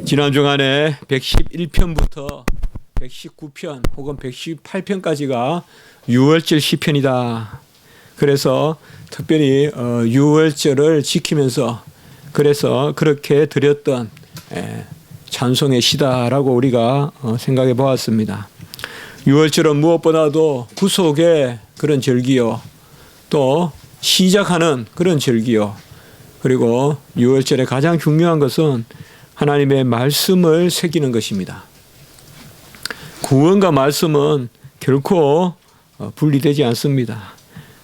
지난 주간에 111편부터 119편 혹은 118편까지가 유월절 시편이다. 그래서 특별히 유월절을 지키면서 그래서 그렇게 드렸던 찬송의 시다라고 우리가 생각해 보았습니다. 유월절은 무엇보다도 구속의 그런 절기요, 또 시작하는 그런 절기요, 그리고 유월절의 가장 중요한 것은 하나님의 말씀을 새기는 것입니다. 구원과 말씀은 결코 분리되지 않습니다.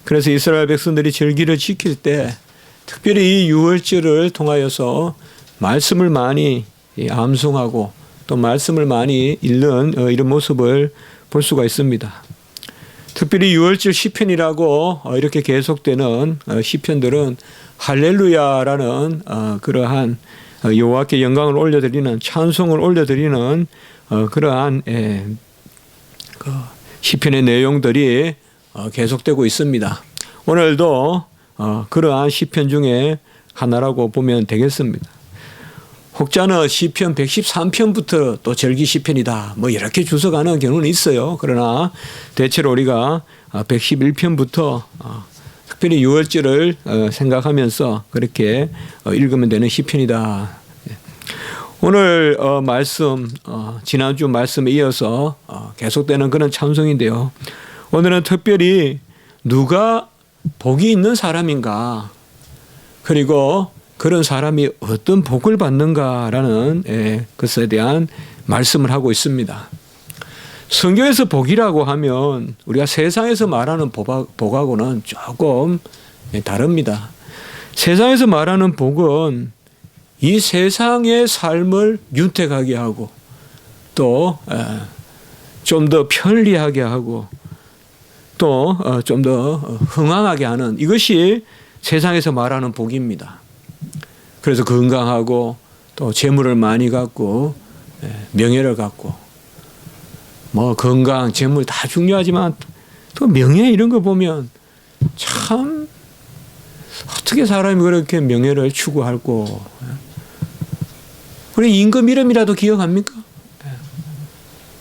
그래서 이스라엘 백성들이 절기를 지킬 때 특별히 이 유월절을 통하여서 말씀을 많이 암송하고 또 말씀을 많이 읽는 이런 모습을 볼 수가 있습니다. 특별히 유월절 시편이라고 이렇게 계속되는 시편들은 할렐루야라는 그러한 여호와께 영광을 올려드리는 찬송을 올려드리는 그러한 시편의 내용들이 계속되고 있습니다. 오늘도 그러한 시편 중에 하나라고 보면 되겠습니다. 혹자는 시편 113편부터 또 절기 시편이다 뭐 이렇게 주석하는 경우는 있어요. 그러나 대체로 우리가 111편부터 특별히 유월절을 생각하면서 그렇게 읽으면 되는 시편이다. 오늘 말씀, 지난주 말씀에 이어서 계속되는 그런 찬송인데요. 오늘은 특별히 누가 복이 있는 사람인가, 그리고 그런 사람이 어떤 복을 받는가라는 것에 대한 말씀을 하고 있습니다. 성경에서 복이라고 하면 우리가 세상에서 말하는 복하고는 조금 다릅니다. 세상에서 말하는 복은 이 세상의 삶을 윤택하게 하고 또 좀 더 편리하게 하고 또 좀 더 흥황하게 하는 이것이 세상에서 말하는 복입니다. 그래서 건강하고 또 재물을 많이 갖고 명예를 갖고 뭐 건강, 재물 다 중요하지만 또 명예 이런 거 보면 참 어떻게 사람이 그렇게 명예를 추구하고, 우리 임금 이름이라도 기억합니까?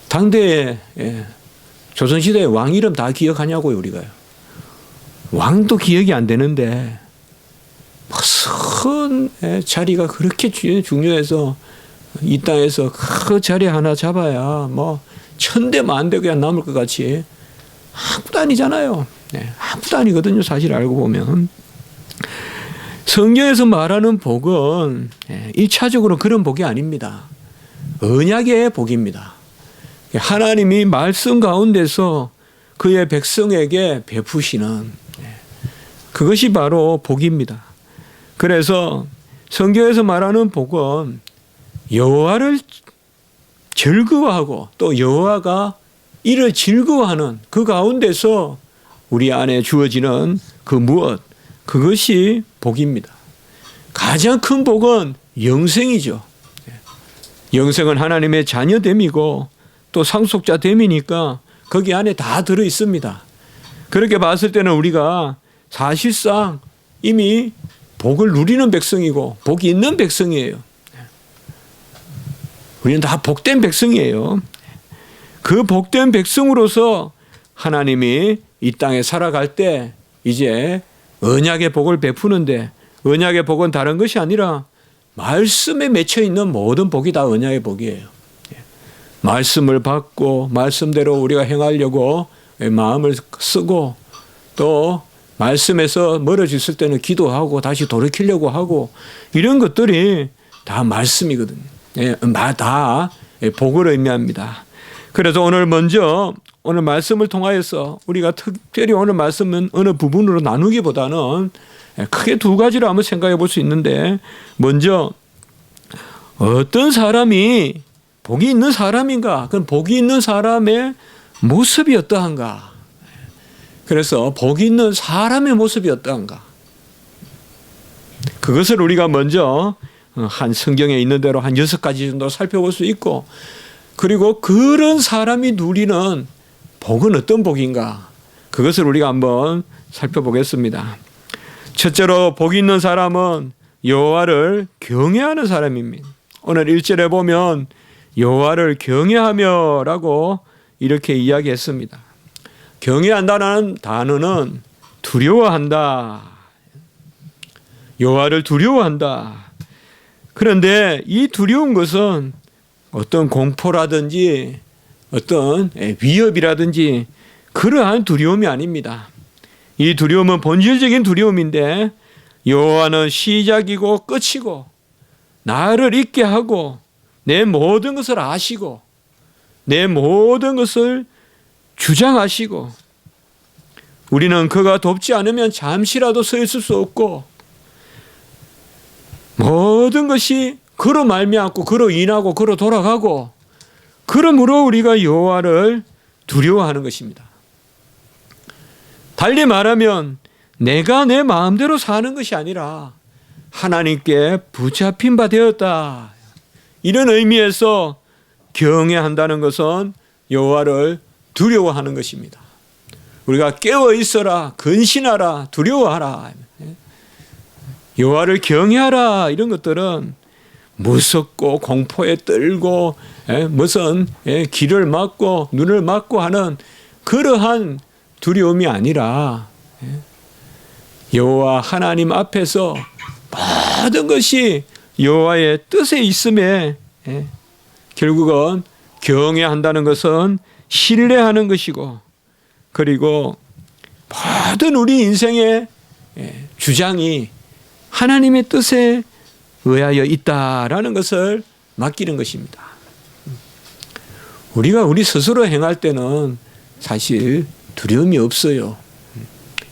당대에 조선시대에 왕 이름 다 기억하냐고요, 우리가요. 왕도 기억이 안 되는데 무슨 자리가 그렇게 중요해서 이 땅에서 그 자리 하나 잡아야 뭐 천대 만대 그냥 남을 것 같이 아무도 아니잖아요. 아무도 아니거든요, 사실 알고 보면. 성경에서 말하는 복은 1차적으로 그런 복이 아닙니다. 언약의 복입니다. 하나님이 말씀 가운데서 그의 백성에게 베푸시는 그것이 바로 복입니다. 그래서 성경에서 말하는 복은 여호와를 즐거워하고 또 여호와가 이를 즐거워하는 그 가운데서 우리 안에 주어지는 그 무엇, 그것이 복입니다. 가장 큰 복은 영생이죠. 영생은 하나님의 자녀됨이고 또 상속자됨이니까 거기 안에 다 들어 있습니다. 그렇게 봤을 때는 우리가 사실상 이미 복을 누리는 백성이고 복이 있는 백성이에요. 우리는 다 복된 백성이에요. 그 복된 백성으로서 하나님이 이 땅에 살아갈 때 이제 언약의 복을 베푸는데, 언약의 복은 다른 것이 아니라 말씀에 맺혀 있는 모든 복이 다 언약의 복이에요. 말씀을 받고 말씀대로 우리가 행하려고 마음을 쓰고 또 말씀에서 멀어져 있을 때는 기도하고 다시 돌이키려고 하고 이런 것들이 다 말씀이거든요. 다 복을 의미합니다. 그래서 오늘 말씀을 통하여서 우리가 특별히 오늘 말씀은 어느 부분으로 나누기보다는 크게 두 가지로 한번 생각해 볼 수 있는데, 먼저 어떤 사람이 복이 있는 사람인가? 그럼 복이 있는 사람의 모습이 어떠한가? 그래서 복이 있는 사람의 모습이 어떠한가? 그것을 우리가 먼저 한 성경에 있는 대로 한 6가지 정도 살펴볼 수 있고, 그리고 그런 사람이 누리는 복은 어떤 복인가? 그것을 우리가 한번 살펴보겠습니다. 첫째로 복이 있는 사람은 여호와를 경외하는 사람입니다. 오늘 1절에 보면 여호와를 경외하며라고 이렇게 이야기했습니다. 경외한다는 단어는 두려워한다. 여호와를 두려워한다. 그런데 이 두려운 것은 어떤 공포라든지 어떤 위협이라든지 그러한 두려움이 아닙니다. 이 두려움은 본질적인 두려움인데 여호와는 시작이고 끝이고 나를 있게 하고 내 모든 것을 아시고 내 모든 것을 주장하시고 우리는 그가 돕지 않으면 잠시라도 서 있을 수 없고 모든 것이 그로 말미암고 그로 인하고 그로 돌아가고 그러므로 우리가 여호와를 두려워하는 것입니다. 달리 말하면 내가 내 마음대로 사는 것이 아니라 하나님께 붙잡힌 바 되었다. 이런 의미에서 경외한다는 것은 여호와를 두려워하는 것입니다. 우리가 깨어 있어라, 근신하라, 두려워하라, 여호와를 경외하라 이런 것들은 무섭고 공포에 떨고 무슨 귀를 막고 눈을 막고 하는 그러한 두려움이 아니라 여호와 하나님 앞에서 모든 것이 여호와의 뜻에 있음에 결국은 경외한다는 것은 신뢰하는 것이고 그리고 모든 우리 인생의 주장이 하나님의 뜻에 의하여 있다라는 것을 맡기는 것입니다. 우리가 우리 스스로 행할 때는 사실 두려움이 없어요.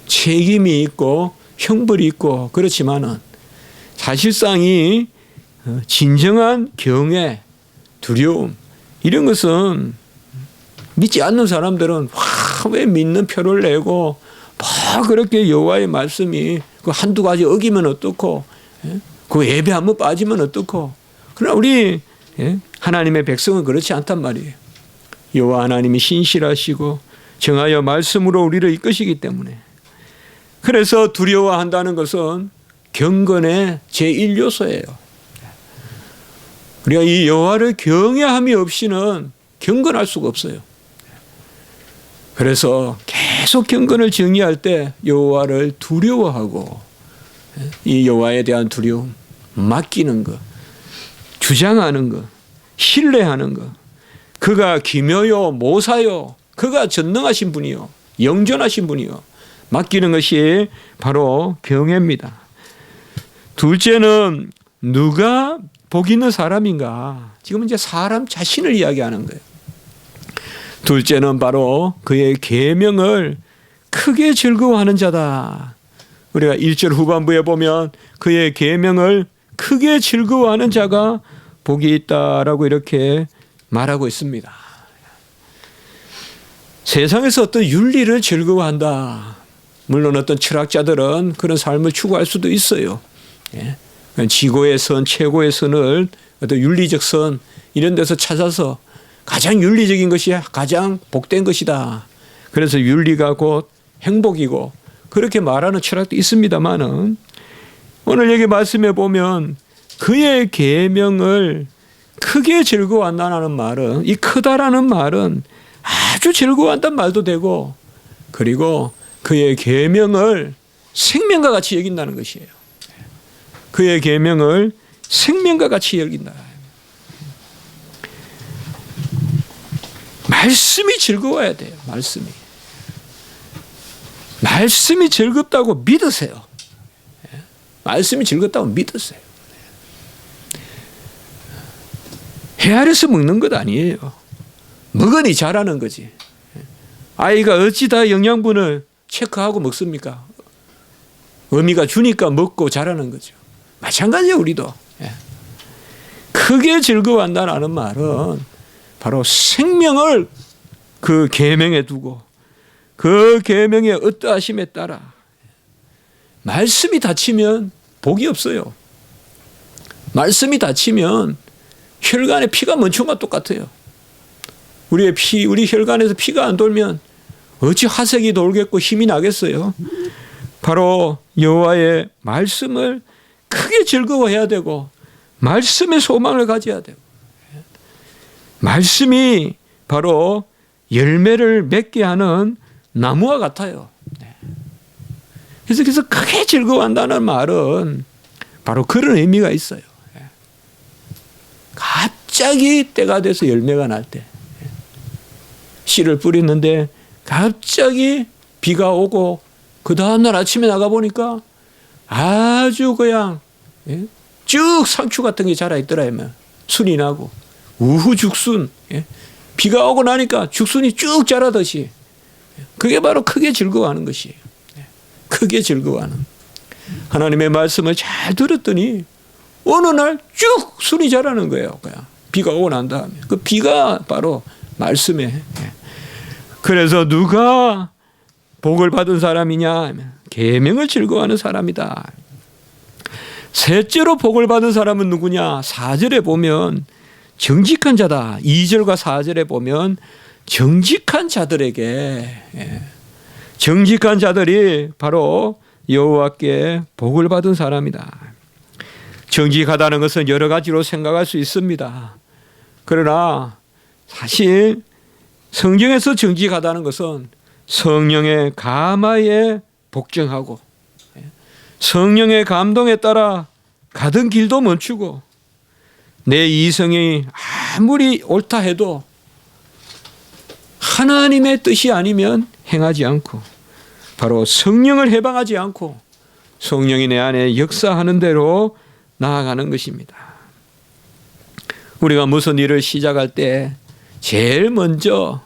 책임이 있고 형벌이 있고 그렇지만은 사실상이 진정한 경외, 두려움 이런 것은 믿지 않는 사람들은 왜 믿는 표를 내고 뭐 그렇게 여호와의 말씀이 그 한두 가지 어기면 어떻고 그 예배 한번 빠지면 어떻고 그러나 우리 하나님의 백성은 그렇지 않단 말이에요. 여호와 하나님이 신실하시고 정하여 말씀으로 우리를 이끄시기 때문에 그래서 두려워한다는 것은 경건의 제1요소예요. 우리가 이 여호와를 경외함이 없이는 경건할 수가 없어요. 그래서 계속 경건을 정의할 때 여호와를 두려워하고 이 여호와에 대한 두려움, 맡기는 것, 주장하는 것, 신뢰하는 것, 그가 기묘요 모사요 그가 전능하신 분이요 영존하신 분이요 맡기는 것이 바로 경외입니다. 둘째는 누가 복 있는 사람인가? 지금 이제 사람 자신을 이야기하는 거예요. 둘째는 바로 그의 계명을 크게 즐거워하는 자다. 우리가 1절 후반부에 보면 그의 계명을 크게 즐거워하는 자가 복이 있다라고 이렇게 말하고 있습니다. 세상에서 어떤 윤리를 즐거워한다. 물론 어떤 철학자들은 그런 삶을 추구할 수도 있어요. 지고의 선, 최고의 선을 어떤 윤리적 선 이런 데서 찾아서 가장 윤리적인 것이 가장 복된 것이다. 그래서 윤리가 곧 행복이고 그렇게 말하는 철학도 있습니다만은 오늘 여기 말씀해 보면 그의 계명을 크게 즐거워한다는 말은 이 크다라는 말은 아주 즐거워한다는 말도 되고 그리고 그의 계명을 생명과 같이 여긴다는 것이에요. 그의 계명을 생명과 같이 여긴다. 말씀이 즐거워야 돼요. 말씀이 즐겁다고 믿으세요. 말씀이 즐겁다고 믿으세요. 헤아려서 먹는 것 아니에요. 먹으니 잘하는 거지. 아이가 어찌 다 영양분을 체크하고 먹습니까? 어미가 주니까 먹고 자라는 거죠. 마찬가지예요, 우리도. 크게 즐거워한다는 말은 바로 생명을 그 계명에 두고 그 계명의 어떠하심에 따라 말씀이 닫히면 복이 없어요. 말씀이 닫히면 혈관에 피가 멈춘 것과 똑같아요. 우리 혈관에서 피가 안 돌면 어찌 화색이 돌겠고 힘이 나겠어요. 바로 여호와의 말씀을 크게 즐거워해야 되고 말씀에 소망을 가져야 돼요. 말씀이 바로 열매를 맺게 하는 나무와 같아요. 그래서 크게 즐거워한다는 말은 바로 그런 의미가 있어요. 갑자기 때가 돼서 열매가 날 때, 씨를 뿌리는데 갑자기 비가 오고 그 다음날 아침에 나가보니까 아주 그냥 쭉 상추 같은 게 자라있더라. 순이 나고 우후죽순, 비가 오고 나니까 죽순이 쭉 자라듯이, 그게 바로 크게 즐거워하는 것이에요. 크게 즐거워하는. 하나님의 말씀을 잘 들었더니 어느 날 쭉 순이 자라는 거예요. 그냥 비가 오고 난 다음에 그 비가 바로 말씀에. 그래서 누가 복을 받은 사람이냐? 계명을 즐거워하는 사람이다. 셋째로 복을 받은 사람은 누구냐? 4절에 보면 정직한 자다. 2절과 4절에 보면 정직한 자들에게, 정직한 자들이 바로 여호와께 복을 받은 사람이다. 정직하다는 것은 여러 가지로 생각할 수 있습니다. 그러나 사실 성경에서 정직하다는 것은 성령의 감화에 복종하고 성령의 감동에 따라 가던 길도 멈추고 내 이성이 아무리 옳다 해도 하나님의 뜻이 아니면 행하지 않고 바로 성령을 해방하지 않고 성령이 내 안에 역사하는 대로 나아가는 것입니다. 우리가 무슨 일을 시작할 때 제일 먼저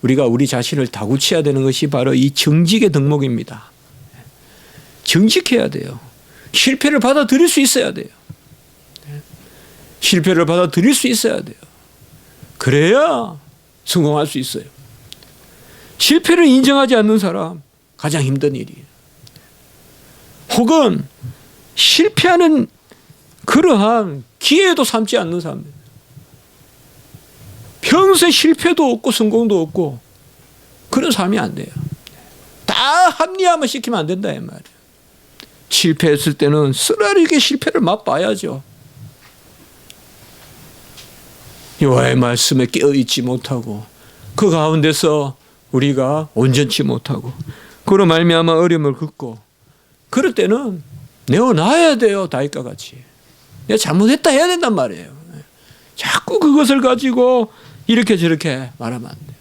우리가 우리 자신을 다구쳐야 되는 것이 바로 이 정직의 덕목입니다. 정직해야 돼요. 실패를 받아들일 수 있어야 돼요. 실패를 받아들일 수 있어야 돼요. 그래야 성공할 수 있어요. 실패를 인정하지 않는 사람 가장 힘든 일이에요. 혹은 실패하는 그러한 기회도 삼지 않는 사람들, 평생 실패도 없고 성공도 없고 그런 삶이 안 돼요. 다 합리화만 시키면 안 된다 이 말이에요. 실패했을 때는 쓰라리게 실패를 맛봐야죠. 여호와의 말씀에 깨어있지 못하고 그 가운데서 우리가 온전치 못하고 그로 말미암아 어려움을 겪고 그럴 때는 내어놔야 돼요. 다윗과 같이 내가 잘못했다 해야 된단 말이에요. 자꾸 그것을 가지고 이렇게 저렇게 말하면 안 돼요.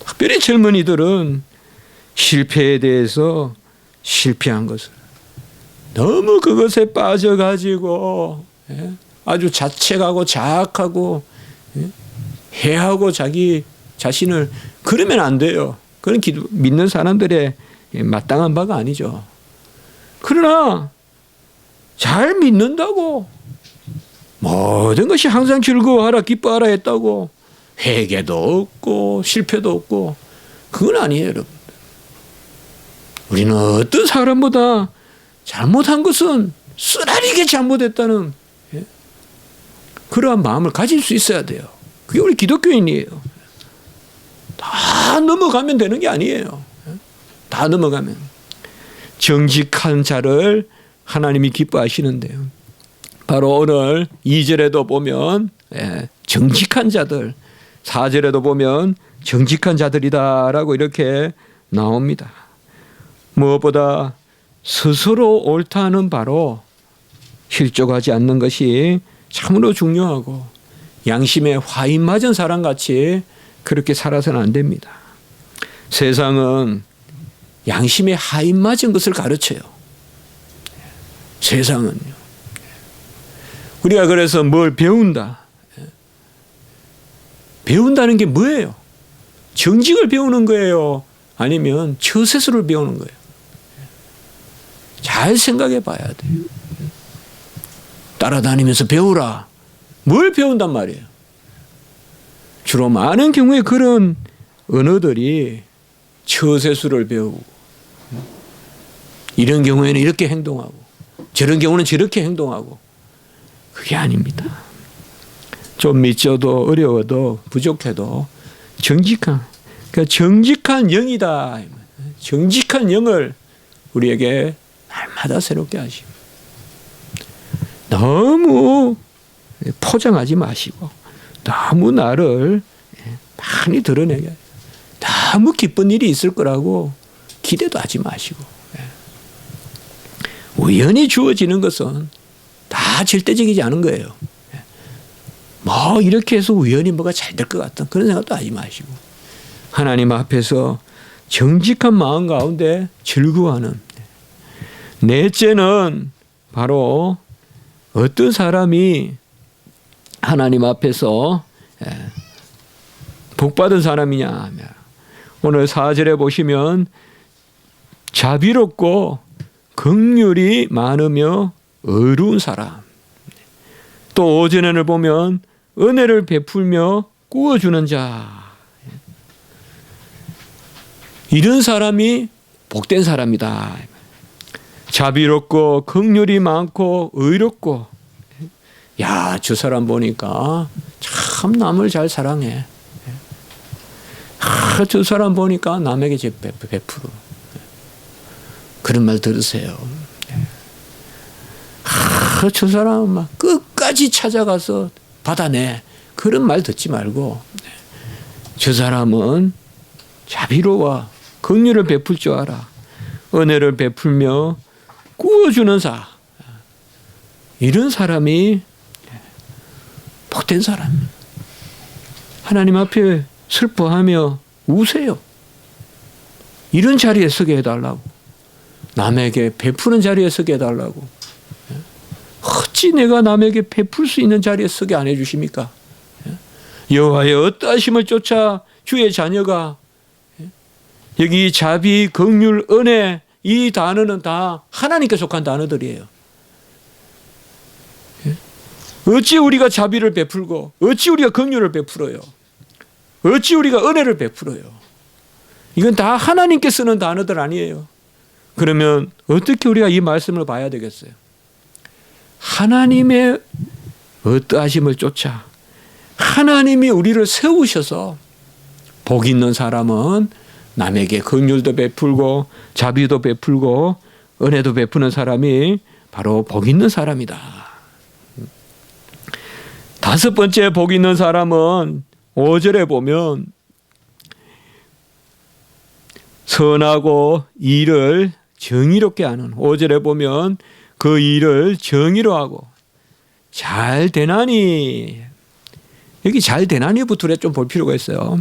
특별히 젊은이들은 실패에 대해서 실패한 것을 너무 그것에 빠져가지고 아주 자책하고 자학하고 해하고 자기 자신을 그러면 안 돼요. 그런 믿는 사람들의 마땅한 바가 아니죠. 그러나 잘 믿는다고 모든 것이 항상 즐거워하라 기뻐하라 했다고 회개도 없고 실패도 없고 그건 아니에요. 여러분. 우리는 어떤 사람보다 잘못한 것은 쓰라리게 잘못했다는 그러한 마음을 가질 수 있어야 돼요. 그게 우리 기독교인이에요. 다 넘어가면 되는 게 아니에요. 다 넘어가면. 정직한 자를 하나님이 기뻐하시는데요. 바로 오늘 2절에도 보면 정직한 자들, 4절에도 보면 정직한 자들이다라고 이렇게 나옵니다. 무엇보다 스스로 옳다는 바로 실족하지 않는 것이 참으로 중요하고 양심에 화인 맞은 사람같이 그렇게 살아서는 안 됩니다. 세상은 양심에 화인 맞은 것을 가르쳐요. 세상은요. 우리가 그래서 뭘 배운다. 배운다는 게 뭐예요? 정직을 배우는 거예요? 아니면 처세술을 배우는 거예요? 잘 생각해 봐야 돼요. 따라다니면서 배우라. 뭘 배운단 말이에요? 주로 많은 경우에 그런 언어들이 처세술을 배우고 이런 경우에는 이렇게 행동하고 저런 경우는 저렇게 행동하고 그게 아닙니다. 좀 믿져도 어려워도 부족해도 정직한, 그러니까 정직한 영이다. 정직한 영을 우리에게 날마다 새롭게 하십니다. 너무 포장하지 마시고 너무 나를 많이 드러내게 너무 기쁜 일이 있을 거라고 기대도 하지 마시고 우연히 주어지는 것은 다 절대적이지 않은 거예요. 뭐 이렇게 해서 우연히 뭐가 잘 될 것 같은 그런 생각도 하지 마시고 하나님 앞에서 정직한 마음 가운데 즐거워하는 넷째는 바로 어떤 사람이 하나님 앞에서 복받은 사람이냐 하면 오늘 4절에 보시면 자비롭고 긍휼이 많으며 의로운 사람. 또 5절을 보면 은혜를 베풀며 꾸어주는 자. 이런 사람이 복된 사람이다. 자비롭고 긍휼이 많고 의롭고 야, 저 사람 보니까 참 남을 잘 사랑해. 저 사람 보니까 남에게 베풀어. 그런 말 들으세요. 저 사람 막 끝까지 찾아가서 받아내. 그런 말 듣지 말고 저 사람은 자비로워 긍휼을 베풀 줄 알아. 은혜를 베풀며 꾸어주는 사. 이런 사람이 복된 사람. 하나님 앞에 슬퍼하며 우세요. 이런 자리에 서게 해달라고. 남에게 베푸는 자리에 서게 해달라고. 어찌 내가 남에게 베풀 수 있는 자리에 서게 안 해주십니까? 여호와의 어떠하심을 쫓아 주의 자녀가 여기 자비, 긍휼, 은혜 이 단어는 다 하나님께 속한 단어들이에요. 어찌 우리가 자비를 베풀고 어찌 우리가 긍휼을 베풀어요. 어찌 우리가 은혜를 베풀어요. 이건 다 하나님께 쓰는 단어들 아니에요. 그러면 어떻게 우리가 이 말씀을 봐야 되겠어요? 하나님의 어떠하심을 쫓아 하나님이 우리를 세우셔서 복 있는 사람은 남에게 긍휼도 베풀고 자비도 베풀고 은혜도 베푸는 사람이 바로 복 있는 사람이다. 다섯 번째 복 있는 사람은 5절에 보면 선하고 일을 정의롭게 하는 5절에 보면 그 일을 정의로 하고 잘 되나니 여기 잘 되나니부터 좀 볼 필요가 있어요.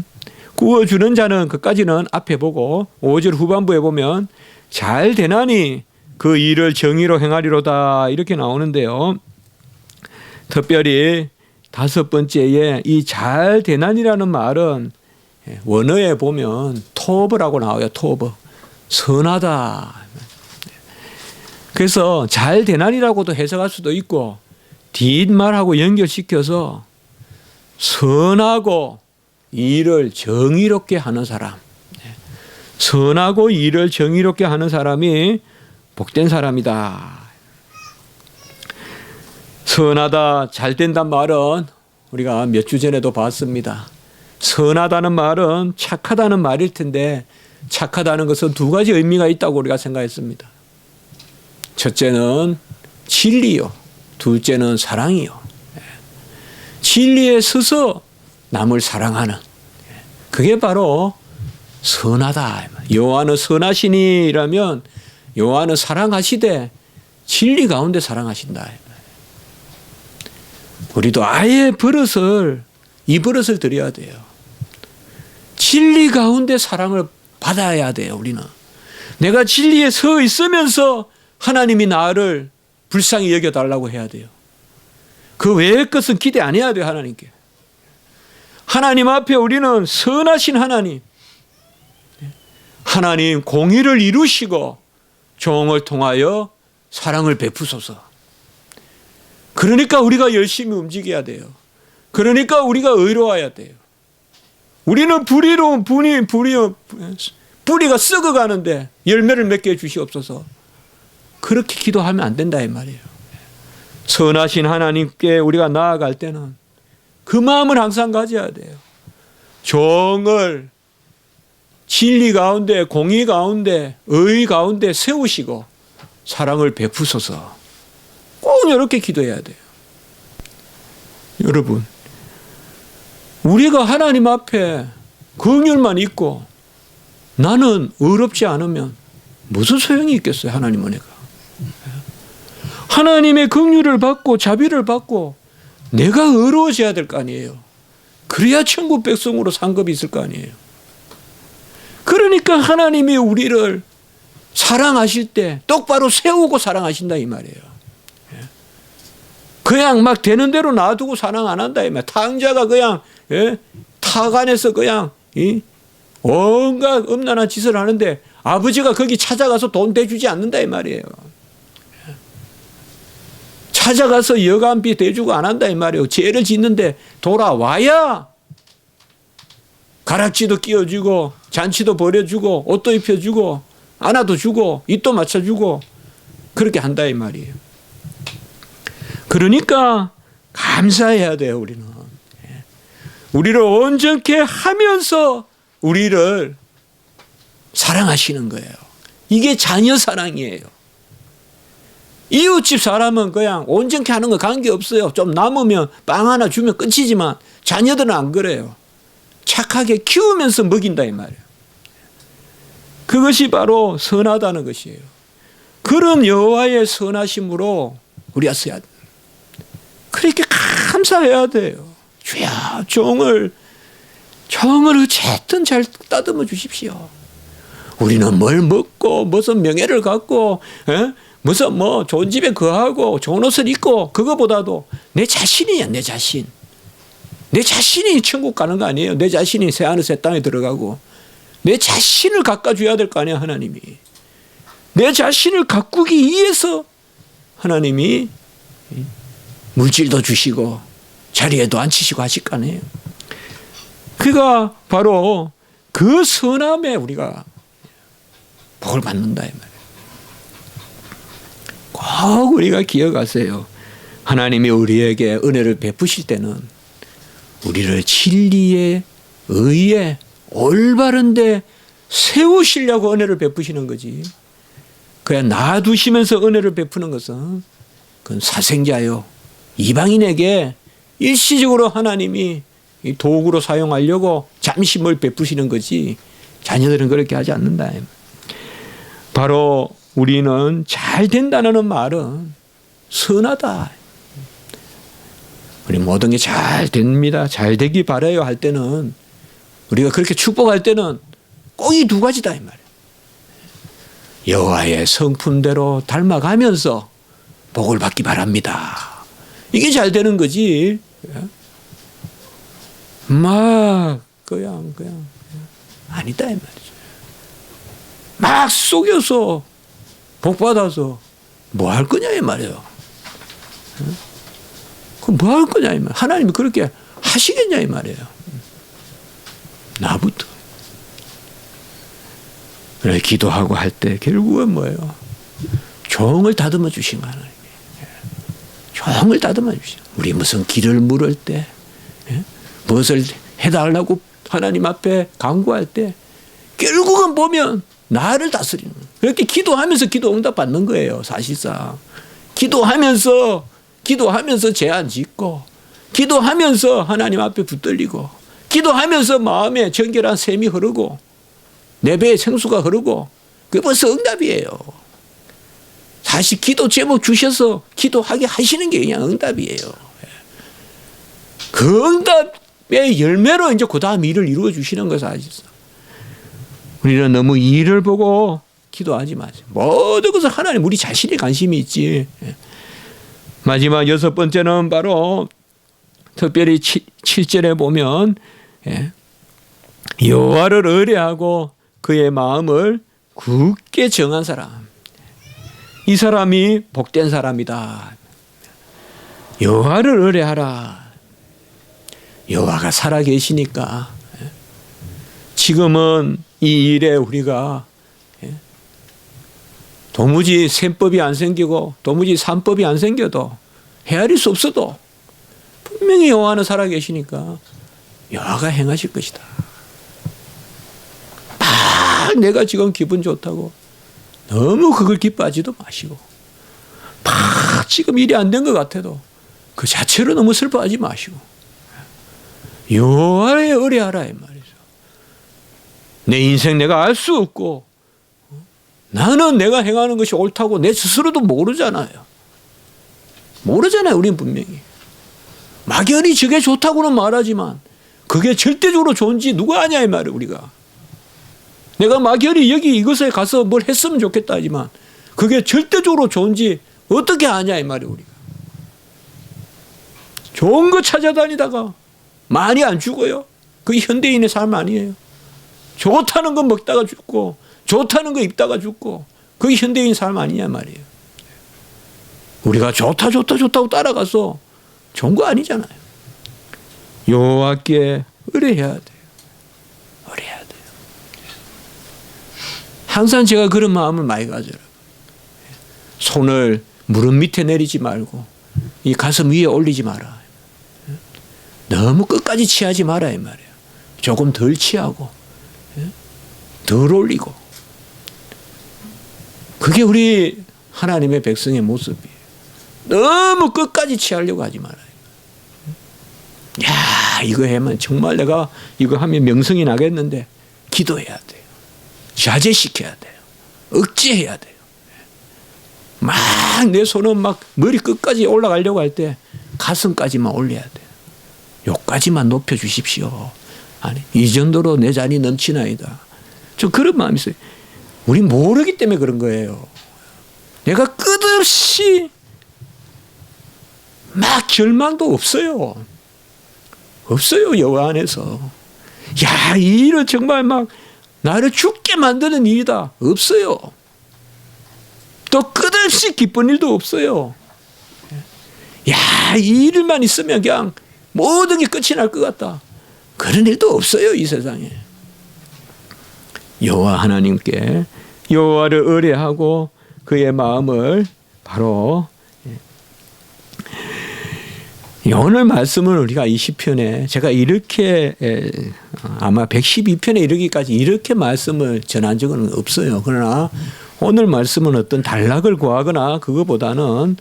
구워주는 자는 그까지는 앞에 보고 5절 후반부에 보면 잘 되나니 그 일을 정의로 행하리로다 이렇게 나오는데요. 특별히 다섯 번째에 이 잘 되나니라는 말은 원어에 보면 토브라고 나와요. 토브. 선하다. 그래서 잘 되나니라고도 해석할 수도 있고 뒷말하고 연결시켜서 선하고 일을 정의롭게 하는 사람. 선하고 일을 정의롭게 하는 사람이 복된 사람이다. 선하다, 잘 된다는 말은 우리가 몇 주 전에도 봤습니다. 선하다는 말은 착하다는 말일 텐데 착하다는 것은 두 가지 의미가 있다고 우리가 생각했습니다. 첫째는 진리요. 둘째는 사랑이요. 진리에 서서 남을 사랑하는 그게 바로 선하다. 여호와는 선하시니라면 여호와는 사랑하시되 진리 가운데 사랑하신다. 우리도 아예 이 버릇을 드려야 돼요. 진리 가운데 사랑을 받아야 돼요. 우리는 내가 진리에 서 있으면서 하나님이 나를 불쌍히 여겨달라고 해야 돼요. 그 외의 것은 기대 안 해야 돼요. 하나님께. 하나님 앞에 우리는 선하신 하나님 공의를 이루시고 종을 통하여 사랑을 베푸소서. 그러니까 우리가 열심히 움직여야 돼요. 그러니까 우리가 의로워야 돼요. 우리는 뿌리가 썩어가는데 열매를 맺게 해주시옵소서. 그렇게 기도하면 안 된다 이 말이에요. 선하신 하나님께 우리가 나아갈 때는 그 마음을 항상 가져야 돼요. 종을 진리 가운데, 공의 가운데, 의 가운데 세우시고 사랑을 베푸소서. 꼭 이렇게 기도해야 돼요. 여러분, 우리가 하나님 앞에 긍휼만 있고 나는 의롭지 않으면 무슨 소용이 있겠어요? 하나님 은혜가. 하나님의 긍휼을 받고 자비를 받고 내가 의로워져야 될 거 아니에요. 그래야 천국 백성으로 상급이 있을 거 아니에요. 그러니까 하나님이 우리를 사랑하실 때 똑바로 세우고 사랑하신다 이 말이에요. 그냥 막 되는 대로 놔두고 사랑 안 한다 이 말이에요. 탕자가 그냥 탁 안에서 그냥 온갖 음란한 짓을 하는데 아버지가 거기 찾아가서 돈 대주지 않는다 이 말이에요. 찾아가서 여간비 대주고 안 한다 이 말이에요. 죄를 짓는데 돌아와야 가락지도 끼워주고 잔치도 벌여주고 옷도 입혀주고 안아도 주고 입도 맞춰주고 그렇게 한다 이 말이에요. 그러니까 감사해야 돼요. 우리를 온전케 하면서 우리를 사랑하시는 거예요. 이게 자녀 사랑이에요. 이웃집 사람은 그냥 온전케 하는 거 관계없어요. 좀 남으면 빵 하나 주면 끝이지만 자녀들은 안 그래요. 착하게 키우면서 먹인다 이 말이에요. 그것이 바로 선하다는 것이에요. 그런 여호와의 선하심으로 우리가 써야 돼요. 그렇게 감사해야 돼요. 주야 종을 어쨌든 잘 따듬어 주십시오. 우리는 뭘 먹고 무슨 명예를 갖고 무슨 뭐 좋은 집에 거하고 좋은 옷을 입고 그거보다도 내 자신이야. 내 자신이 천국 가는 거 아니에요. 내 자신이 새하늘 새 땅에 들어가고 내 자신을 가꿔줘야 될 거 아니에요. 하나님이 내 자신을 가꾸기 위해서 하나님이 물질도 주시고 자리에도 앉히시고 하실 거 아니에요. 그가 바로 그 선함에 우리가 복을 받는다 이 말이에요. 꼭 우리가 기억하세요. 하나님이 우리에게 은혜를 베푸실 때는 우리를 진리에 의에 올바른데 세우시려고 은혜를 베푸시는 거지. 그냥 놔두시면서 은혜를 베푸는 것은 그건 사생자요. 이방인에게 일시적으로 하나님이 도구로 사용하려고 잠시 뭘 베푸시는 거지 자녀들은 그렇게 하지 않는다. 바로 우리는 잘 된다는 말은 선하다. 우리 모든 게 잘 됩니다. 잘 되기 바라요 할 때는 우리가 그렇게 축복할 때는 꼭 이 두 가지다 이 말이에요. 여호와의 성품대로 닮아가면서 복을 받기 바랍니다. 이게 잘 되는 거지. 막 그냥 아니다 이 말이죠. 막 속여서 복 받아서 뭐 할 거냐 이 말이에요. 그럼 뭐 할 거냐 이 말. 하나님이 그렇게 하시겠냐 이 말이에요. 나부터. 그래 기도하고 할 때 결국은 뭐예요? 종을 다듬어 주신 거 하나님이. 종을 다듬어 주신. 우리 무슨 길을 물을 때, 무엇을 해달라고 하나님 앞에 간구할 때, 결국은 보면 나를 다스리는 거예요. 그렇게 기도하면서 기도 응답 받는 거예요. 사실상 기도하면서 제안 짓고, 기도하면서 하나님 앞에 붙들리고, 기도하면서 마음에 정결한 샘이 흐르고, 내 배에 생수가 흐르고, 그게 벌써 응답이에요. 사실 기도 제목 주셔서 기도하게 하시는 게 그냥 응답이에요. 그 응답의 열매로 이제 그 다음 일을 이루어 주시는 것을 사실상. 우리는 너무 일을 보고 기도하지 마세요. 모든 것은 하나님 우리 자신의 관심이 있지. 마지막 6번째는 바로 특별히 7절에 보면 여호와를 의뢰하고 그의 마음을 굳게 정한 사람. 이 사람이 복된 사람이다. 여호와를 의뢰하라. 여호와가 살아계시니까 지금은 이 일에 우리가 도무지 셈법이 안 생기고 도무지 산법이 안 생겨도 헤아릴 수 없어도 분명히 여호와는 살아계시니까 여호와가 행하실 것이다. 막 내가 지금 기분 좋다고 너무 그걸 기뻐하지도 마시고 막 지금 일이 안 된 것 같아도 그 자체로 너무 슬퍼하지 마시고 여호와를 의뢰하라 이 말이죠. 내 인생 내가 알 수 없고 나는 내가 행하는 것이 옳다고 내 스스로도 모르잖아요. 모르잖아요. 우리는 분명히. 막연히 저게 좋다고는 말하지만 그게 절대적으로 좋은지 누가 아냐 이 말이에요. 우리가. 내가 막연히 여기 이것에 가서 뭘 했으면 좋겠다 하지만 그게 절대적으로 좋은지 어떻게 아냐 이 말이에요. 우리가. 좋은 거 찾아다니다가 많이 안 죽어요. 그게 현대인의 삶 아니에요. 좋다는 거 먹다가 죽고 좋다는 거 입다가 죽고 그게 현대인 삶 아니냐 말이에요. 우리가 좋다고 따라가서 좋은 거 아니잖아요. 여호와께 의뢰해야 돼요. 의뢰해야 돼요. 항상 제가 그런 마음을 많이 가져요. 손을 무릎 밑에 내리지 말고 이 가슴 위에 올리지 마라. 너무 끝까지 취하지 마라 이 말이에요. 조금 덜 취하고 덜 올리고 그게 우리 하나님의 백성의 모습이에요. 너무 끝까지 취하려고 하지 말아요. 야, 이거 하면 정말 내가 이거 하면 명성이 나겠는데 기도해야 돼요. 자제시켜야 돼요. 억제해야 돼요. 막 내 손은 막 머리 끝까지 올라가려고 할 때 가슴까지만 올려야 돼요. 요까지만 높여주십시오. 아니, 이 정도로 내 잔이 넘치나이다. 좀 그런 마음이 있어요. 우리 모르기 때문에 그런 거예요. 내가 끝없이 막 절망도 없어요. 없어요. 여호와 안에서. 야, 이 일은 정말 막 나를 죽게 만드는 일이다. 없어요. 또 끝없이 기쁜 일도 없어요. 야, 이 일만 있으면 그냥 모든 게 끝이 날 것 같다. 그런 일도 없어요. 이 세상에. 여호와 하나님께 여호와를 의뢰하고 그의 마음을 바로 오늘 말씀을 우리가 이 시편에 제가 이렇게 아마 112편에 이르기까지 이렇게 말씀을 전한 적은 없어요. 그러나 오늘 말씀은 어떤 단락을 구하거나 그거보다는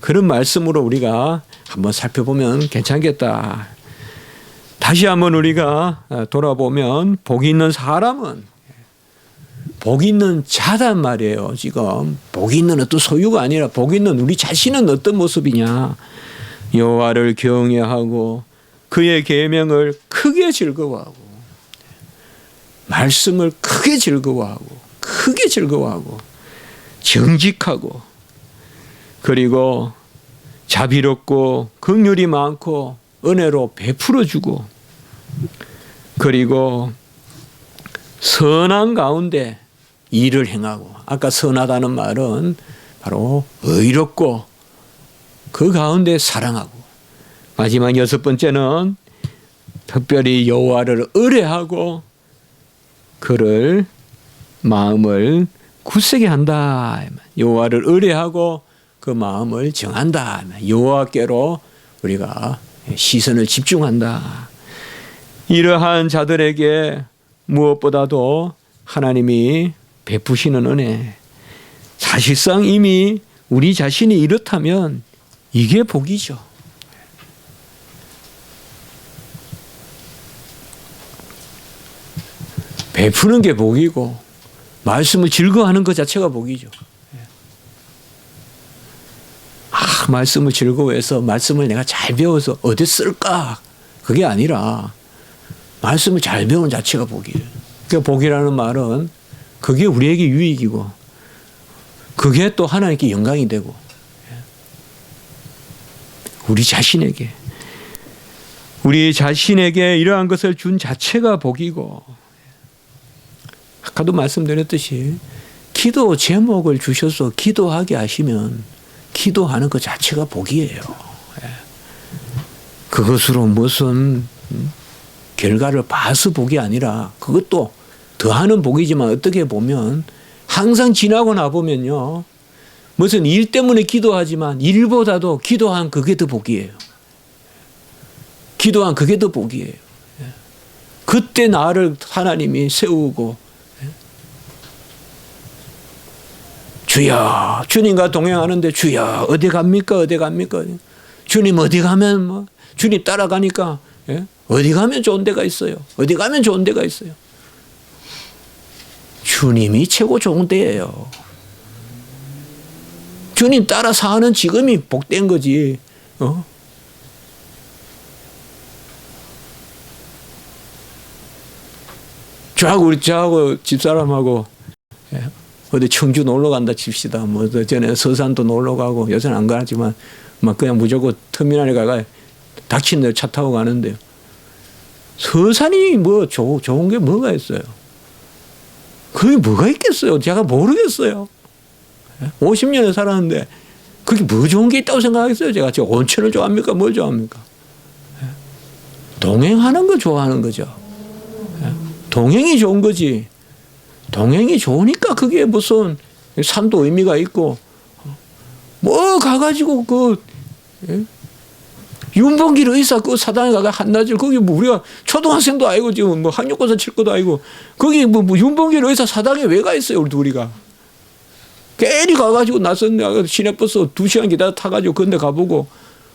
그런 말씀으로 우리가 한번 살펴보면 괜찮겠다. 다시 한번 우리가 돌아보면 복 있는 사람은 복 있는 자단 말이에요. 지금 복 있는 어떤 소유가 아니라 복 있는 우리 자신은 어떤 모습이냐. 여호와를 경외하고 그의 계명을 크게 즐거워하고 말씀을 크게 즐거워하고 정직하고 그리고 자비롭고 긍휼이 많고 은혜로 베풀어주고 그리고 선한 가운데 일을 행하고 아까 선하다는 말은 바로 의롭고 그 가운데 사랑하고 마지막 6번째는 특별히 여호와를 의뢰하고 그를 마음을 굳세게 한다. 여호와를 의뢰하고 그 마음을 정한다. 여호와께로 우리가 시선을 집중한다. 이러한 자들에게 무엇보다도 하나님이 베푸시는 은혜. 사실상 이미 우리 자신이 이렇다면 이게 복이죠. 베푸는 게 복이고 말씀을 즐거워하는 것 자체가 복이죠. 말씀을 즐거워해서 말씀을 내가 잘 배워서 어디 쓸까? 그게 아니라 말씀을 잘 배우는 자체가 복이에요. 그 복이라는 말은 그게 우리에게 유익이고 그게 또 하나님께 영광이 되고 우리 자신에게 이러한 것을 준 자체가 복이고 아까도 말씀드렸듯이 기도 제목을 주셔서 기도하게 하시면 기도하는 것 자체가 복이에요. 그것으로 무슨 결과를 봐서 복이 아니라 그것도 더하는 복이지만 어떻게 보면 항상 지나고 나보면요. 무슨 일 때문에 기도하지만 일보다도 기도한 그게 더 복이에요. 기도한 그게 더 복이에요. 그때 나를 하나님이 세우고 주여, 주님과 동행하는데 주여 어디 갑니까? 어디 갑니까? 주님 어디 가면 뭐 주님 따라가니까 예? 어디 가면 좋은 데가 있어요. 어디 가면 좋은 데가 있어요. 주님이 최고 좋은 데예요. 주님 따라 사는 지금이 복된 거지. 저하고 집사람하고 어디 청주 놀러 간다 칩시다. 뭐 전에 서산도 놀러 가고 요새는 안 가지만 막 그냥 무조건 터미널에 가가 닥친 대로 차 타고 가는데요. 서산이 뭐 좋은 게 뭐가 있어요? 그게 뭐가 있겠어요? 제가 모르겠어요. 50년을 살았는데 그게 뭐 좋은 게 있다고 생각하겠어요? 제가 온천을 좋아합니까? 뭘 좋아합니까? 동행하는 거 좋아하는 거죠. 동행이 좋은 거지. 동행이 좋으니까 그게 무슨 삶도 의미가 있고 뭐 가가지고 윤봉길 의사 그 사당에 가가 한나절 거기 뭐 우리가 초등학생도 아니고 지금 뭐 학력고사 칠 것도 아니고 거기 뭐 윤봉길 의사 사당에 왜 가 있어요? 우리 둘이가 괜히 가가지고 낯선 시내버스 2시간 기다려 타가지고 그런데 가보고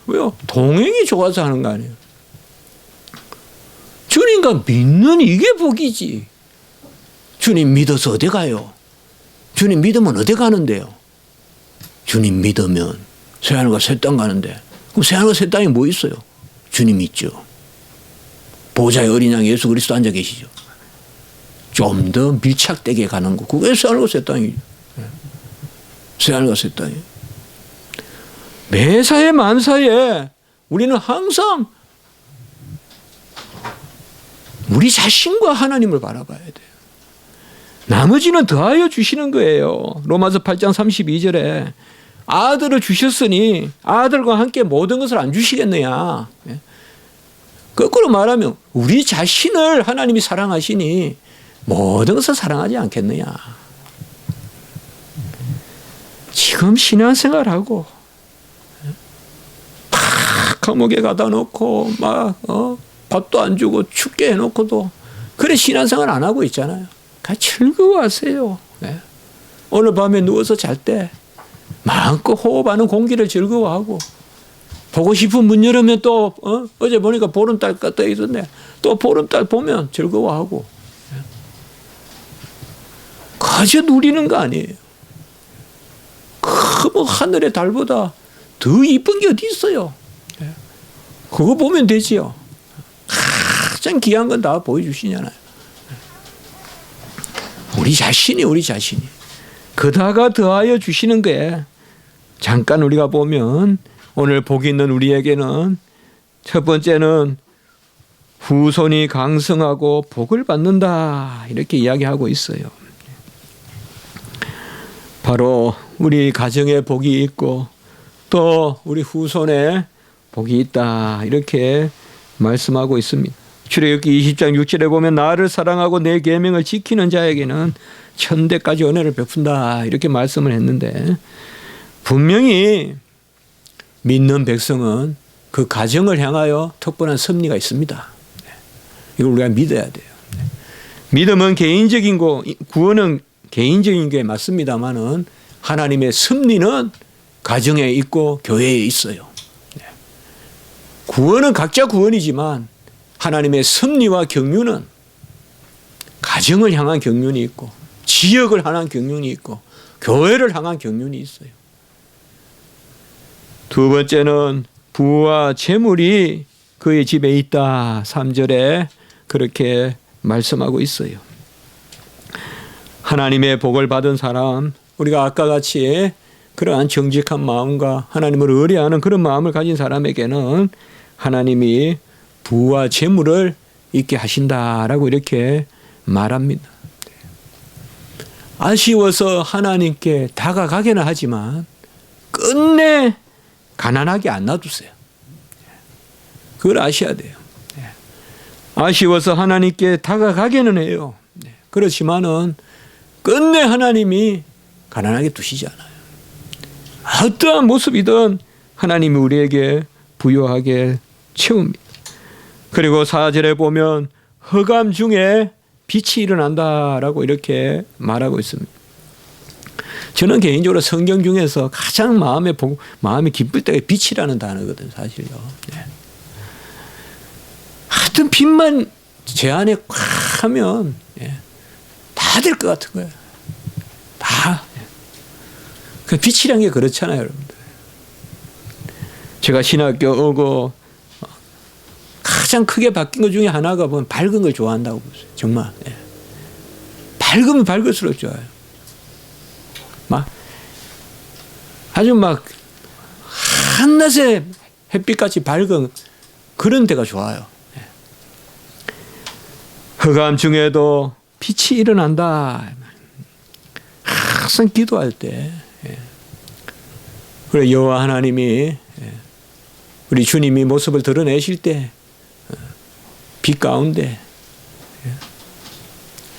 왜요? 동행이 좋아서 하는 거 아니에요. 주님과 믿는 이게 복이지. 주님 믿어서 어디 가요? 주님 믿으면 어디 가는데요? 주님 믿으면 새하늘과 새 땅 가는데 그럼 새하늘과 새 땅에 뭐 있어요? 주님 있죠. 보좌의 어린 양 예수 그리스도 앉아 계시죠. 좀 더 밀착되게 가는 거. 그게 새하늘과 새 땅이죠. 새하늘과 새 땅이에요. 매사에 만사에 우리는 항상 우리 자신과 하나님을 바라봐야 돼요. 나머지는 더하여 주시는 거예요. 로마서 8장 32절에 아들을 주셨으니 아들과 함께 모든 것을 안 주시겠느냐. 거꾸로 말하면 우리 자신을 하나님이 사랑하시니 모든 것을 사랑하지 않겠느냐. 지금 신앙생활하고 막 감옥에 가다 놓고 막 밥도 안 주고 춥게 해놓고도 그래 신앙생활 안 하고 있잖아요. 즐거워하세요. 네. 오늘 밤에 누워서 잘 때 마음껏 호흡하는 공기를 즐거워하고 보고 싶은 문 열으면 또 어제 보니까 보름달가 떠 있었네. 또 보름달 보면 즐거워하고 그저 누리는 거 아니에요. 그 하늘의 달보다 더 이쁜 게 어디 있어요. 네. 그거 보면 되지요. 가장 귀한 건 다 보여주시잖아요. 우리 자신이 그다가 더하여 주시는 거예요. 잠깐 우리가 보면 오늘 복이 있는 우리에게는 첫 번째는 후손이 강성하고 복을 받는다 이렇게 이야기하고 있어요. 바로 우리 가정에 복이 있고 또 우리 후손에 복이 있다 이렇게 말씀하고 있습니다. 출애굽기 20장 6절에 보면 나를 사랑하고 내 계명을 지키는 자에게는 천대까지 은혜를 베푼다 이렇게 말씀을 했는데 분명히 믿는 백성은 그 가정을 향하여 특별한 섭리가 있습니다. 이걸 우리가 믿어야 돼요. 믿음은 개인적인 거, 구원은 개인적인 게 맞습니다만은 하나님의 섭리는 가정에 있고 교회에 있어요. 구원은 각자 구원이지만 하나님의 섭리와 경륜은 가정을 향한 경륜이 있고 지역을 향한 경륜이 있고 교회를 향한 경륜이 있어요. 두 번째는 부와 재물이 그의 집에 있다. 3절에 그렇게 말씀하고 있어요. 하나님의 복을 받은 사람, 우리가 아까 같이 그러한 정직한 마음과 하나님을 의뢰하는 그런 마음을 가진 사람에게는 하나님이 부와 재물을 있게 하신다라고 이렇게 말합니다. 아쉬워서 하나님께 다가가기는 하지만 끝내 가난하게 안 놔두세요. 그걸 아셔야 돼요. 아쉬워서 하나님께 다가가기는 해요. 그렇지만은 끝내 하나님이 가난하게 두시지 않아요. 어떠한 모습이든 하나님이 우리에게 부유하게 채웁니다. 그리고 4절에 보면 흑암 중에 빛이 일어난다라고 이렇게 말하고 있습니다. 저는 개인적으로 성경 중에서 가장 마음이 기쁠 때가 빛이라는 단어거든요, 사실요. 네. 하여튼 빛만 제 안에 꽉 하면 다 될 것 같은 거예요. 다. 그 빛이란 게 그렇잖아요, 여러분들. 제가 신학교 오고 가장 크게 바뀐 것 중에 하나가 보면 밝은 걸 좋아한다고 보세요. 정말. 밝으면 밝을수록 좋아요. 아주 한낮에 햇빛같이 밝은 그런 데가 좋아요. 흑암 중에도 빛이 일어난다. 항상 기도할 때. 그래, 여호와 하나님이 우리 주님이 모습을 드러내실 때 빛 가운데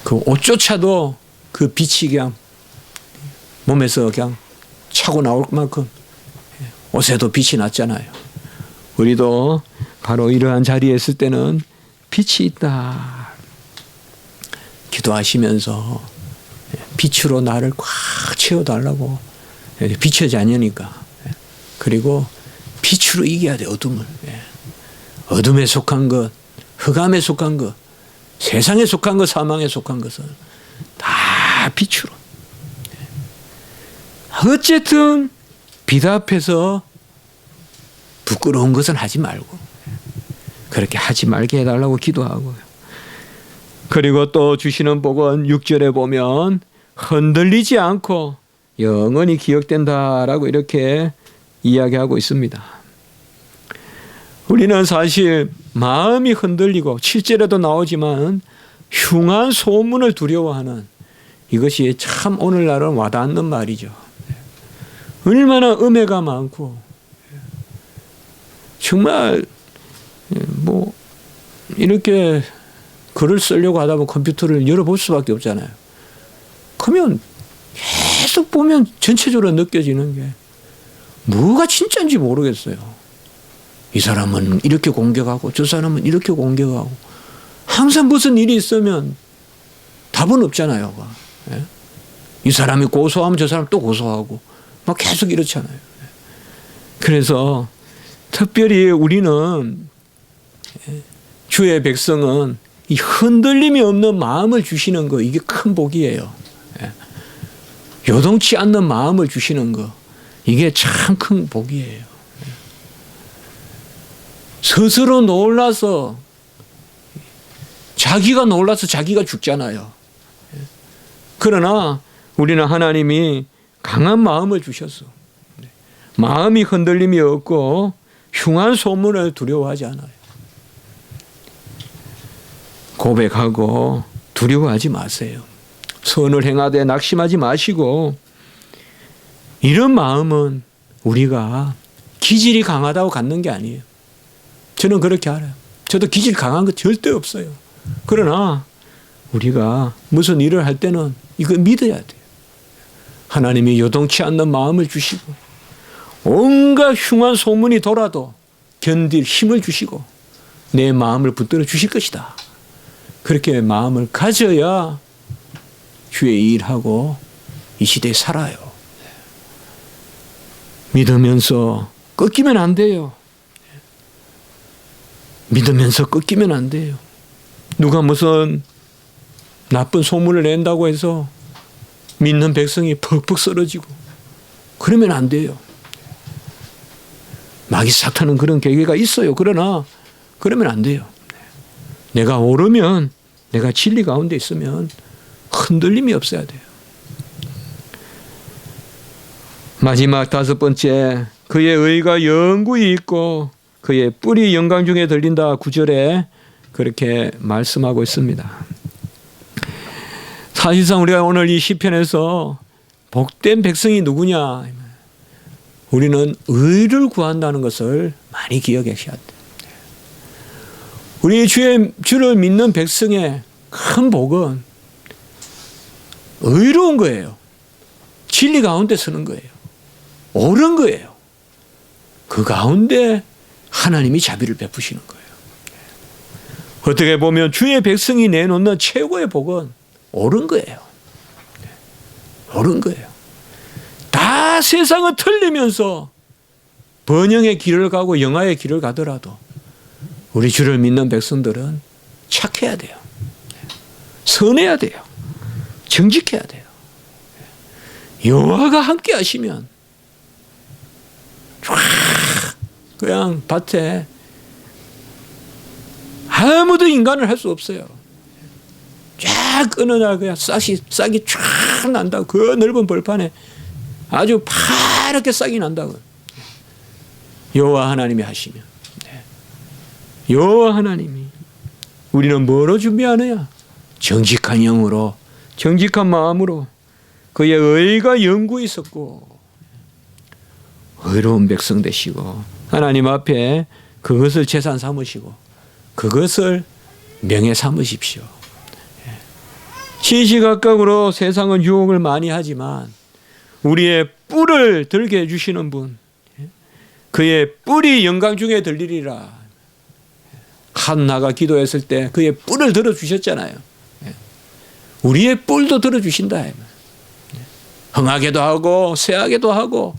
그 옷조차도 그 빛이 그냥 몸에서 그냥 차고 나올 만큼 옷에도 빛이 났잖아요. 우리도 바로 이러한 자리에 있을 때는 빛이 있다. 기도하시면서 빛으로 나를 꽉 채워달라고. 빛이 아니니까. 그리고 빛으로 이겨야 돼, 어둠을. 어둠에 속한 것, 흑암에 속한 것, 세상에 속한 것, 사망에 속한 것은 다 빛으로. 어쨌든 빛 앞에서 부끄러운 것은 하지 말고 그렇게 하지 말게 해달라고 기도하고요. 그리고 또 주시는 복은 6절에 보면 흔들리지 않고 영원히 기억된다라고 이렇게 이야기하고 있습니다. 우리는 사실 마음이 흔들리고 7절에도 나오지만 흉한 소문을 두려워하는 이것이 참 오늘날은 와닿는 말이죠. 얼마나 음해가 많고 정말 이렇게 글을 쓰려고 하다 보면 컴퓨터를 열어볼 수밖에 없잖아요. 그러면 계속 보면 전체적으로 느껴지는 게 뭐가 진짜인지 모르겠어요. 이 사람은 이렇게 공격하고 저 사람은 이렇게 공격하고 항상 무슨 일이 있으면 답은 없잖아요. 이 사람이 고소하면 저 사람 또 고소하고 막 계속 이렇잖아요. 그래서 특별히 우리는 주의 백성은 이 흔들림이 없는 마음을 주시는 거, 이게 큰 복이에요. 요동치 않는 마음을 주시는 거, 이게 참 큰 복이에요. 스스로 놀라서 자기가 놀라서 자기가 죽잖아요. 그러나 우리는 하나님이 강한 마음을 주셔서 마음이 흔들림이 없고 흉한 소문을 두려워하지 않아요. 고백하고 두려워하지 마세요. 선을 행하되 낙심하지 마시고, 이런 마음은 우리가 기질이 강하다고 갖는 게 아니에요. 저는 그렇게 알아요. 저도 기질 강한 거 절대 없어요. 그러나 우리가 무슨 일을 할 때는 이거 믿어야 돼요. 하나님이 요동치 않는 마음을 주시고 온갖 흉한 소문이 돌아도 견딜 힘을 주시고 내 마음을 붙들어 주실 것이다. 그렇게 마음을 가져야 주의 일하고 이 시대에 살아요. 믿으면서 꺾이면 안 돼요. 믿으면서 꺾이면 안 돼요. 누가 무슨 나쁜 소문을 낸다고 해서 믿는 백성이 퍽퍽 쓰러지고 그러면 안 돼요. 마귀 사탄은 그런 계계가 있어요. 그러나 그러면 안 돼요. 내가 옳으면, 내가 진리 가운데 있으면 흔들림이 없어야 돼요. 마지막 5번째, 그의 의가 영구히 있고 그의 뿔이 영광 중에 들린다. 9절에 그렇게 말씀하고 있습니다. 사실상 우리가 오늘 이 시편에서 복된 백성이 누구냐, 우리는 의를 구한다는 것을 많이 기억하셔야 돼요. 우리 주를 믿는 백성의 큰 복은 의로운 거예요. 진리 가운데 서는 거예요. 옳은 거예요. 그 가운데 하나님이 자비를 베푸시는 거예요. 어떻게 보면 주의 백성이 내놓는 최고의 복은 옳은 거예요. 옳은 거예요. 다 세상은 틀리면서 번영의 길을 가고 영화의 길을 가더라도 우리 주를 믿는 백성들은 착해야 돼요. 선해야 돼요. 정직해야 돼요. 여호와가 함께 하시면 쫙 그냥 밭에 아무도 인간을 할 수 없어요. 쫙 끊어놔 그냥 싹이 쫙 난다고. 그 넓은 벌판에 아주 파랗게 싹이 난다고. 여호와 하나님이 하시면. 여호와 하나님이. 우리는 뭐로 준비하느냐? 정직한 영으로, 정직한 마음으로 그의 의가 영구히 있었고 의로운 백성 되시고 하나님 앞에 그것을 재산 삼으시고 그것을 명예 삼으십시오. 시시각각으로 세상은 유혹을 많이 하지만 우리의 뿔을 들게 해주시는 분, 그의 뿔이 영광 중에 들리리라. 한나가 기도했을 때 그의 뿔을 들어주셨잖아요. 우리의 뿔도 들어주신다. 흥하게도 하고 쇠하게도 하고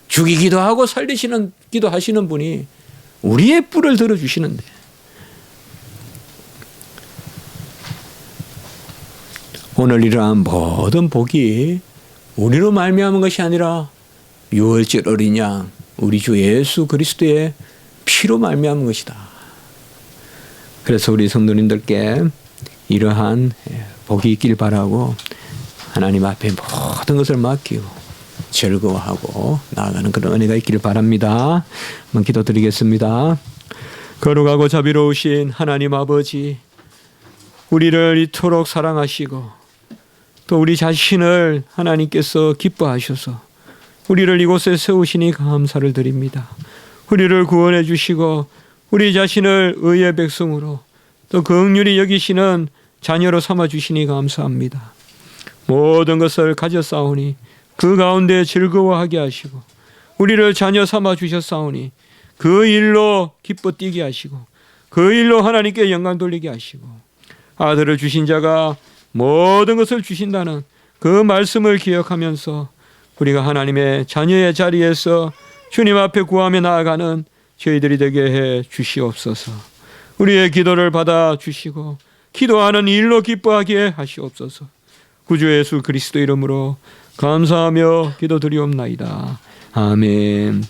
죽이기도 하고 살리시는 기도 하시는 분이 우리의 뿔을 들어주시는데 오늘 이러한 모든 복이 우리로 말미암은 것이 아니라 유월절 어린 양 우리 주 예수 그리스도의 피로 말미암은 것이다. 그래서 우리 성도님들께 이러한 복이 있길 바라고 하나님 앞에 모든 것을 맡기고 즐거워하고 나아가는 그런 은혜가 있기를 바랍니다. 한번 기도드리겠습니다. 거룩하고 자비로우신 하나님 아버지, 우리를 이토록 사랑하시고 또 우리 자신을 하나님께서 기뻐하셔서 우리를 이곳에 세우시니 감사를 드립니다. 우리를 구원해 주시고 우리 자신을 의의 백성으로 또 긍휼히 여기시는 자녀로 삼아 주시니 감사합니다. 모든 것을 가졌사오니 그 가운데 즐거워하게 하시고 우리를 자녀 삼아 주셨사오니 그 일로 기뻐 뛰게 하시고 그 일로 하나님께 영광 돌리게 하시고 아들을 주신 자가 모든 것을 주신다는 그 말씀을 기억하면서 우리가 하나님의 자녀의 자리에서 주님 앞에 구하며 나아가는 저희들이 되게 해 주시옵소서. 우리의 기도를 받아 주시고 기도하는 일로 기뻐하게 하시옵소서. 구주 예수 그리스도 이름으로 감사하며 기도드리옵나이다. 아멘.